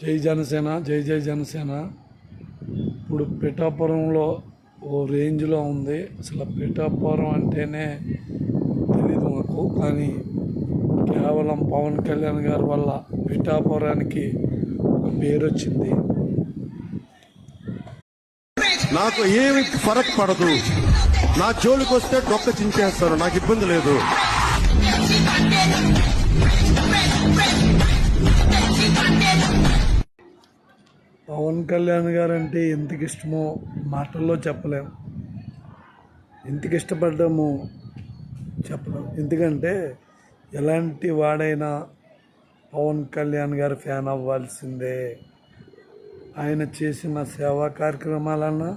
జై జనసేన, జై జై జనసేన. ఇప్పుడు పిఠాపురంలో ఓ రేంజ్లో ఉంది. అసలు పిఠాపురం అంటేనే తెలీదు మాకు, కానీ కేవలం పవన్ కళ్యాణ్ గారి వల్ల పిఠాపురానికి ఒక పేరు వచ్చింది. నాకు ఏమి ఫరక్ పడదు, నా జోలికి వస్తే డొక్క చించేస్తారు, నాకు ఇబ్బంది లేదు. పవన్ కళ్యాణ్ గారు అంటే ఎందుకు ఇష్టమో మాటల్లో చెప్పలేము, ఎందుకు ఇష్టపడ్డామో చెప్పలేము. ఎందుకంటే ఎలాంటి వాడైనా పవన్ కళ్యాణ్ గారు ఫ్యాన్ అవ్వాల్సిందే. ఆయన చేసిన సేవా కార్యక్రమాలన్నా,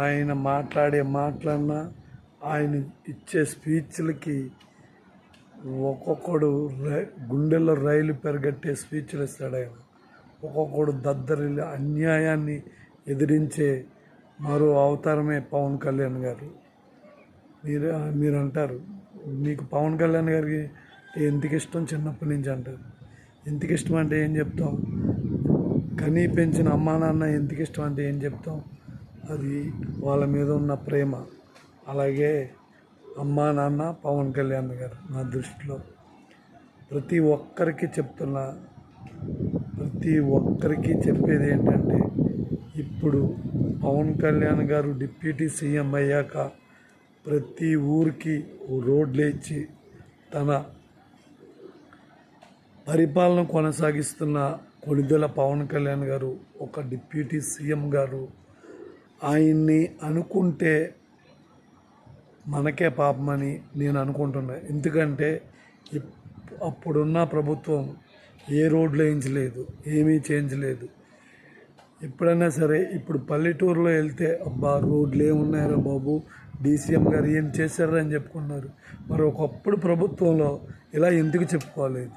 ఆయన మాట్లాడే మాటలన్నా, ఆయన ఇచ్చే స్పీచ్లకి ఒక్కొక్కడు గుండెల్లో రైలు పెరగట్టే స్పీచ్లు ఇస్తాడు ఆయన. ఒక్కొక్కడు దద్దరిల్లి అన్యాయాన్ని ఎదిరించే మరో అవతారమే పవన్ కళ్యాణ్ గారు. మీరు అంటారు, మీకు పవన్ కళ్యాణ్ గారికి ఎందుకు ఇష్టం చిన్నప్పటి నుంచి అంటారు. ఎందుకు ఇష్టం అంటే ఏం చెప్తాం? కనీ పెంచిన అమ్మా నాన్న ఎందుకు ఇష్టం అంటే ఏం చెప్తాం? అది వాళ్ళ మీద ఉన్న ప్రేమ. అలాగే అమ్మా నాన్న పవన్ కళ్యాణ్ గారు నా దృష్టిలో. ప్రతి ఒక్కరికి చెప్తున్నా, ప్రతి ఒక్కరికి చెప్పేది ఏంటంటే, ఇప్పుడు పవన్ కళ్యాణ్ గారు డిప్యూటీ సీఎం అయ్యాక ప్రతి ఊరికి రోడ్లు ఇచ్చి తన పరిపాలన కొనసాగిస్తున్న కొణిదెల పవన్ కళ్యాణ్ గారు ఒక డిప్యూటీ సీఎం గారు. ఆయన్ని అనుకుంటే మనకే పాపమని నేను అనుకుంటున్నా. ఎందుకంటే అప్పుడున్న ప్రభుత్వం ఏ రోడ్లు వేయించలేదు, ఏమీ చేంజ్ లేదు. ఎప్పుడైనా సరే ఇప్పుడు పల్లెటూరులో వెళ్తే అబ్బా రోడ్లు ఏమున్నాయరా బాబు, డీసీఎం గారు ఏం చేశారా అని చెప్పుకున్నారు. మరి ఒకప్పుడు ప్రభుత్వంలో ఇలా ఎందుకు చెప్పుకోలేదు?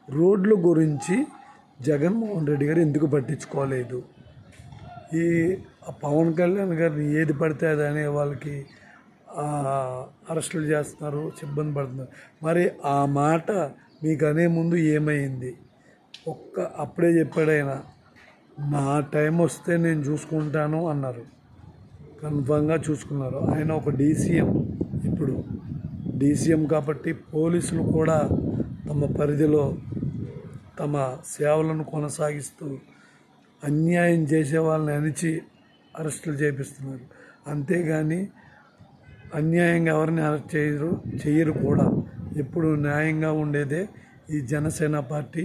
రోడ్ల గురించి జగన్మోహన్ రెడ్డి గారు ఎందుకు పట్టించుకోలేదు? ఈ పవన్ కళ్యాణ్ గారిని ఏది పడితే అది అనే వాళ్ళకి అరెస్టులు చేస్తున్నారు, ఇబ్బంది పడుతున్నారు. మరి ఆ మాట మీకు అనే ముందు ఏమైంది? అప్పుడే చెప్పాడు ఆయన, నా టైం వస్తే నేను చూసుకుంటాను అన్నారు. కన్ఫామ్గా చూసుకున్నారు. ఆయన ఒక డీసీఎం. ఇప్పుడు డీసీఎం కాబట్టి పోలీసులు కూడా తమ పరిధిలో తమ సేవలను కొనసాగిస్తూ అన్యాయం చేసే వాళ్ళని అణిచి అరెస్టులు చేపిస్తున్నారు. అంతేగాని అన్యాయంగా ఎవరిని అరెస్ట్ చేయరు కూడా. ఎప్పుడు న్యాయంగా ఉండేదే ఈ జనసేన పార్టీ.